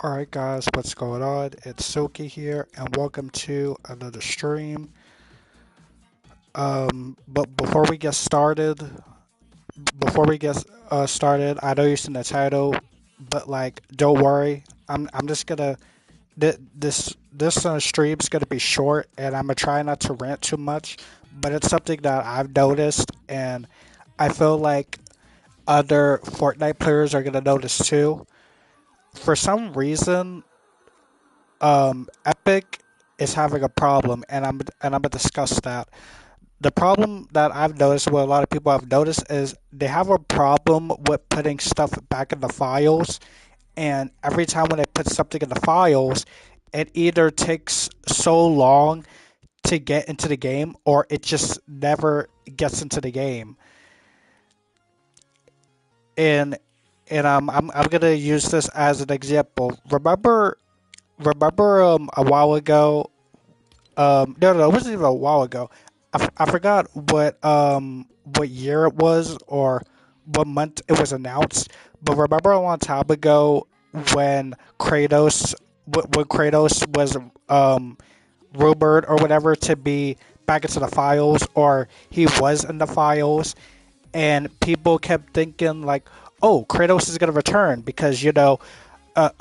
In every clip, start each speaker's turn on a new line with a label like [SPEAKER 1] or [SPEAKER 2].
[SPEAKER 1] Alright guys, what's going on? It's Silky here and welcome to another stream. But before we get started, I know you've seen the title, but like don't worry. I'm just gonna this stream's gonna be short and I'm gonna try not to rant too much, but it's something that I've noticed and I feel like other Fortnite players are gonna notice too. For some reason, Epic is having a problem, and I'm gonna discuss that. The problem that I've noticed, what a lot of people have noticed, is they have a problem with putting stuff back in the files, and every time when they put something in the files, it either takes so long to get into the game, or it just never gets into the game. And I'm gonna use this as an example. Remember a while ago. No, it wasn't even a while ago. I forgot what year it was or what month it was announced. But remember a long time ago when Kratos was rumored or whatever to be back into the files, or he was in the files, and people kept thinking like, oh, Kratos is gonna return because a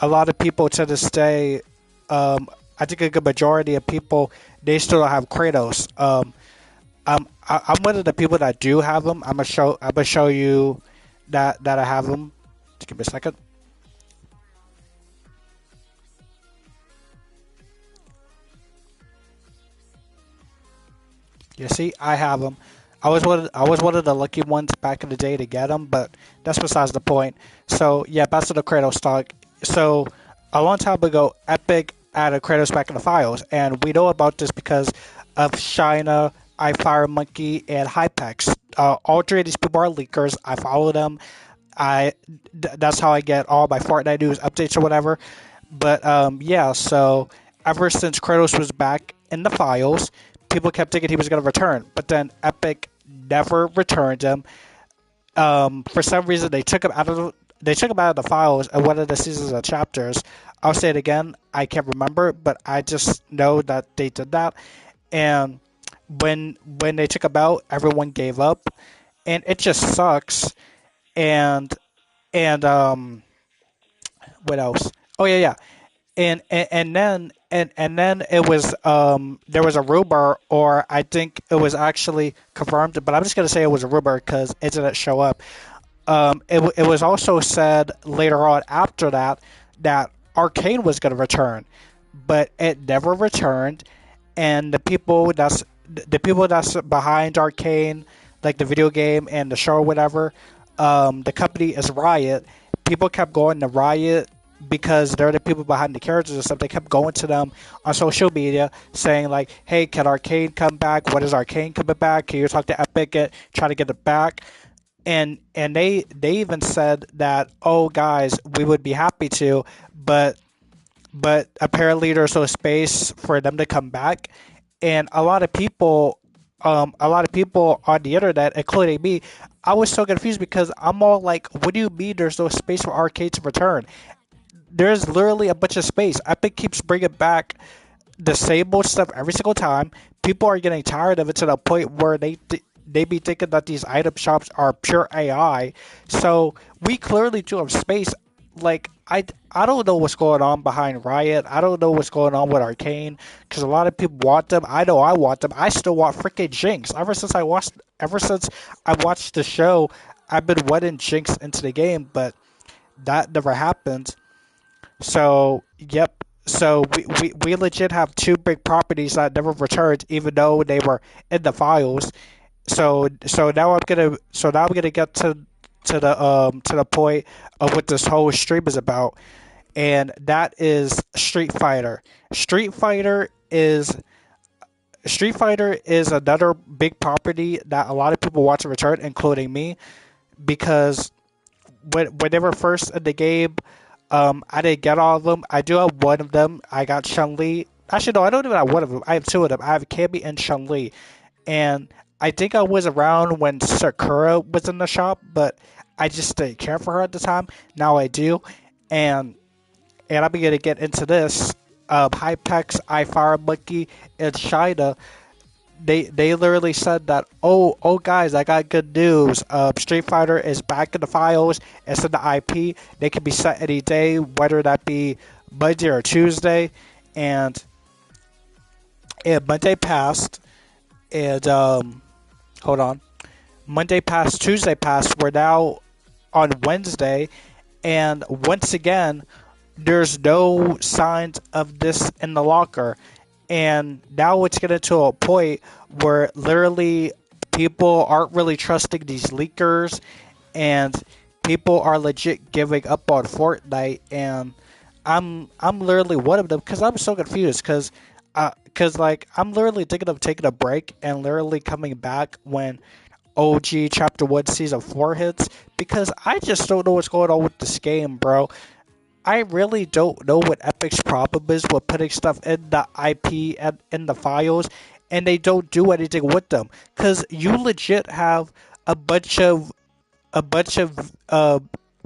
[SPEAKER 1] lot of people to this day, I think a good majority of people, they still don't have Kratos. I'm one of the people that do have them. I'm gonna show you that I have them. Just give me a second. You see, I have them. I was one of the lucky ones back in the day to get them, but that's besides the point. So yeah, back to the Kratos talk. So a long time ago, Epic added Kratos back in the files, and we know about this because of Shina, iFireMonkey, and Hypex. All three of these people are leakers. I follow them. That's how I get all my Fortnite news updates or whatever. But yeah, so ever since Kratos was back in the files, people kept thinking he was going to return, but then Epic never returned him. For some reason, they took him out of the files in one of the seasons of chapters. I'll say it again. I can't remember, but I just know that they did that. And when they took him out, everyone gave up, and it just sucks. And and what else? Oh yeah, yeah. And then it was there was a rumor, or I think it was actually confirmed, but I'm just gonna say it was a rumor because it didn't show up. It was also said later on after that that Arcane was gonna return, but it never returned, and the people that's behind Arcane, like the video game and the show or whatever, the company is Riot. People kept going to Riot because they're the people behind the characters and stuff. They kept going to them on social media saying like, "Hey, can Arcane come back? What is Arcane coming back? Can you talk to Epic and try to get it back?" And they even said that, "Oh, guys, we would be happy to, but apparently there's no space for them to come back." And a lot of people on the internet, including me, I was so confused because I'm all like, "What do you mean there's no space for Arcade to return? There's literally a bunch of space." Epic keeps bringing back the same old stuff every single time. People are getting tired of it to the point where they be thinking that these item shops are pure AI. So we clearly do have space. Like I don't know what's going on behind Riot. I don't know what's going on with Arcane because a lot of people want them. I know I want them. I still want freaking Jinx. Ever since I watched the show, I've been wanting Jinx into the game, but that never happened. So, yep. So we legit have two big properties that never returned, even though they were in the files. So now I'm gonna get to the point of what this whole stream is about, and that is Street Fighter. Street Fighter is Street Fighter is another big property that a lot of people want to return, including me, because when they were first in the game, I didn't get all of them. I do have one of them. I got Chun Li. Actually, no, I don't even have one of them. I have two of them. I have Cammy and Chun Li, and I think I was around when Sakura was in the shop, but I just didn't care for her at the time. Now I do, and and I'm gonna get into this. Hypex, iFire Monkey, and China, they literally said that, oh guys, I got good news. Street Fighter is back in the files. It's in the IP. They can be set any day, whether that be Monday or Tuesday. And Monday passed, and hold on, Monday passed, Tuesday passed. We're now on Wednesday, and once again, there's no signs of this in the locker. And now it's getting to a point where literally people aren't really trusting these leakers, and people are legit giving up on Fortnite. And I'm literally one of them because I'm so confused because like I'm literally thinking of taking a break and literally coming back when OG Chapter 1 Season 4 hits, because I just don't know what's going on with this game, bro. I really don't know what Epic's problem is with putting stuff in the IP and in the files, and they don't do anything with them. Cause you legit have a bunch of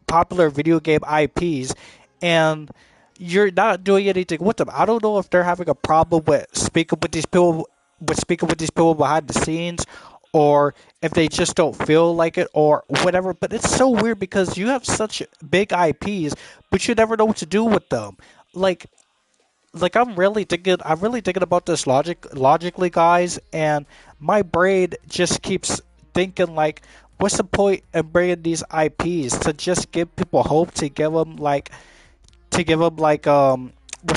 [SPEAKER 1] popular video game IPs, and you're not doing anything with them. I don't know if they're having a problem with speaking with these people behind the scenes, or if they just don't feel like it, or whatever. But it's so weird because you have such big IPs, but you never know what to do with them. Like, I'm really thinking about this logically, guys, and my brain just keeps thinking like, what's the point in bringing these IPs to just give people hope, what's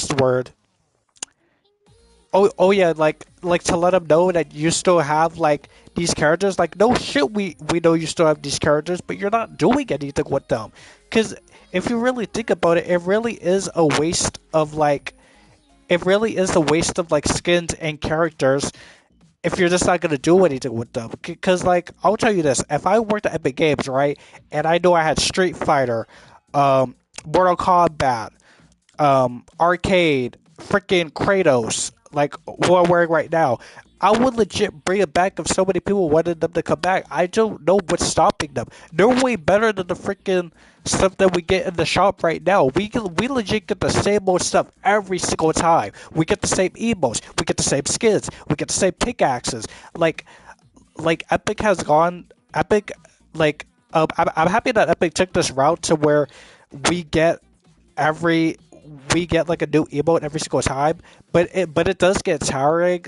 [SPEAKER 1] the word? Oh yeah, like to let them know that you still have like these characters. Like, no shit, we know you still have these characters, but you're not doing anything with them. Because if you really think about it, it really is a waste of like skins and characters if you're just not gonna do anything with them. Because like, I'll tell you this: if I worked at Epic Games, right, and I know I had Street Fighter, Mortal Kombat, Arcade, freaking Kratos, like who I'm wearing right now, I would legit bring it back if so many people wanted them to come back. I don't know what's stopping them. They're way better than the freaking stuff that we get in the shop right now. We legit get the same old stuff every single time. We get the same emotes, we get the same skins, we get the same pickaxes. Like Epic has gone. Epic, I'm happy that Epic took this route to where we get every we get like a new emote every single time, but it does get tiring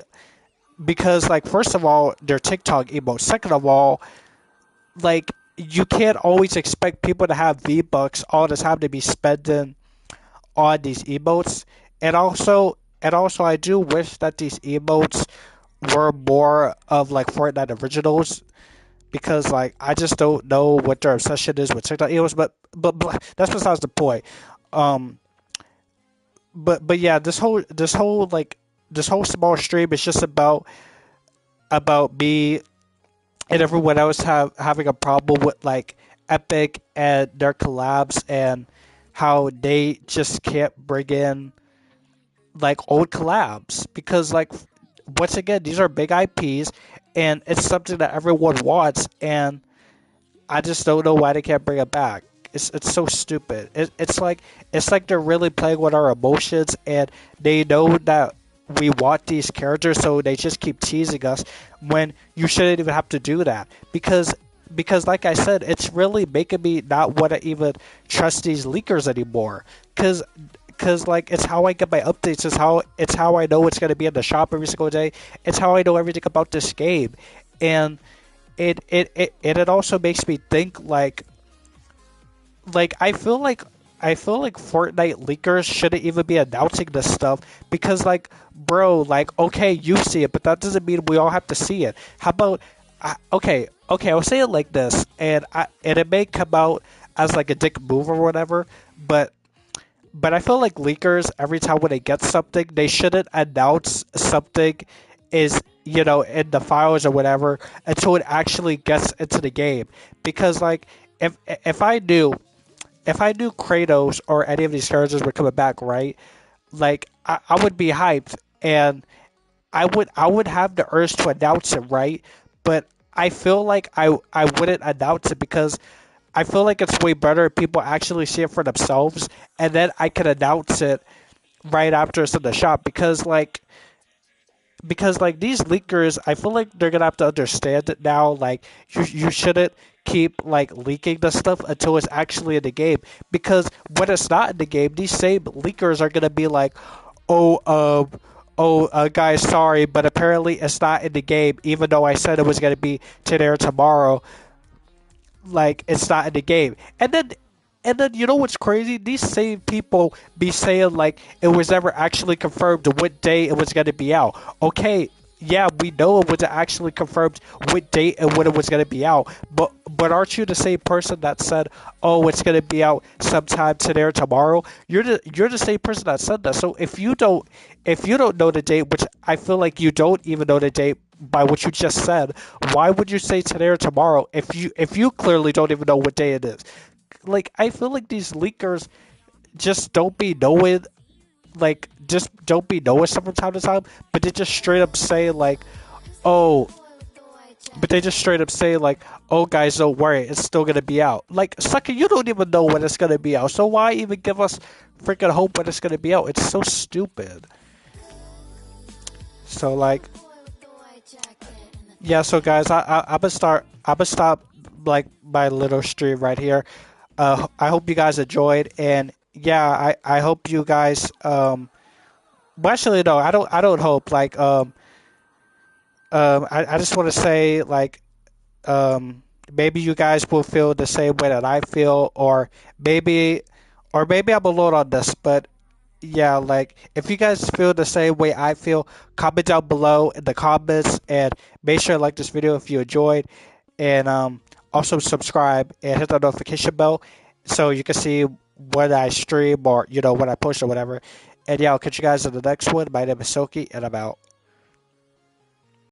[SPEAKER 1] because, like, first of all, they're TikTok emotes. Second of all, like, you can't always expect people to have V-Bucks all the time to be spending on these emotes. And also I do wish that these emotes were more of like Fortnite originals, because like I just don't know what their obsession is with TikTok emotes, but that's besides the point. Um but yeah, this whole small stream is just about me and everyone else having a problem with like Epic and their collabs, and how they just can't bring in like old collabs, because like once again, these are big IPs and it's something that everyone wants, and I just don't know why they can't bring it back. It's so stupid. It's like they're really playing with our emotions, and they know that we want these characters, so they just keep teasing us when you shouldn't even have to do that. Because like I said, it's really making me not want to even trust these leakers anymore. Cause like it's how I get my updates. It's how I know it's gonna be in the shop every single day. It's how I know everything about this game, and it also makes me think like I feel like Fortnite leakers shouldn't even be announcing this stuff, because like, bro, like, okay, you see it, but that doesn't mean we all have to see it. How about okay, I'll say it like this, and it may come out as like a dick move or whatever, but I feel like leakers, every time when they get something, they shouldn't announce something is, in the files or whatever, until it actually gets into the game. Because like, if I knew Kratos or any of these characters were coming back, right? Like, I would be hyped, and I would have the urge to announce it, right? But I feel like I wouldn't announce it, because I feel like it's way better if people actually see it for themselves, and then I can announce it right after it's in the shop because these leakers, I feel like they're gonna have to understand it now. Like you shouldn't keep like leaking the stuff until it's actually in the game. Because when it's not in the game, these same leakers are gonna be like, oh, guys, sorry, but apparently it's not in the game, even though I said it was gonna be today or tomorrow. Like it's not in the game, and then you know what's crazy? These same people be saying like it was never actually confirmed what day it was going to be out. Okay, yeah, we know it was actually confirmed what date and when it was going to be out. But aren't you the same person that said, "Oh, it's going to be out sometime today or tomorrow"? You're the same person that said that. So if you don't know the date, which I feel like you don't even know the date by what you just said, why would you say today or tomorrow if you clearly don't even know what day it is? Like I feel like these leakers just don't be knowing, like just don't be knowing stuff from time to time, but they just straight up say like, oh, but they just straight up say like, oh guys, don't worry, it's still gonna be out. Like sucker, you don't even know when it's gonna be out, so why even give us freaking hope when it's gonna be out? It's so stupid. So like, yeah. So guys, I'm gonna stop like my little stream right here. I hope you guys enjoyed, and yeah, I hope you guys. Well, actually, no, I don't hope. Like, I just want to say, like, maybe you guys will feel the same way that I feel, maybe, or maybe I'm alone on this. But yeah, like, if you guys feel the same way I feel, comment down below in the comments, and make sure to like this video if you enjoyed, and also subscribe and hit the notification bell so you can see when I stream or when I post or whatever. And yeah, I'll catch you guys in the next one. My name is Soki, and I'm out.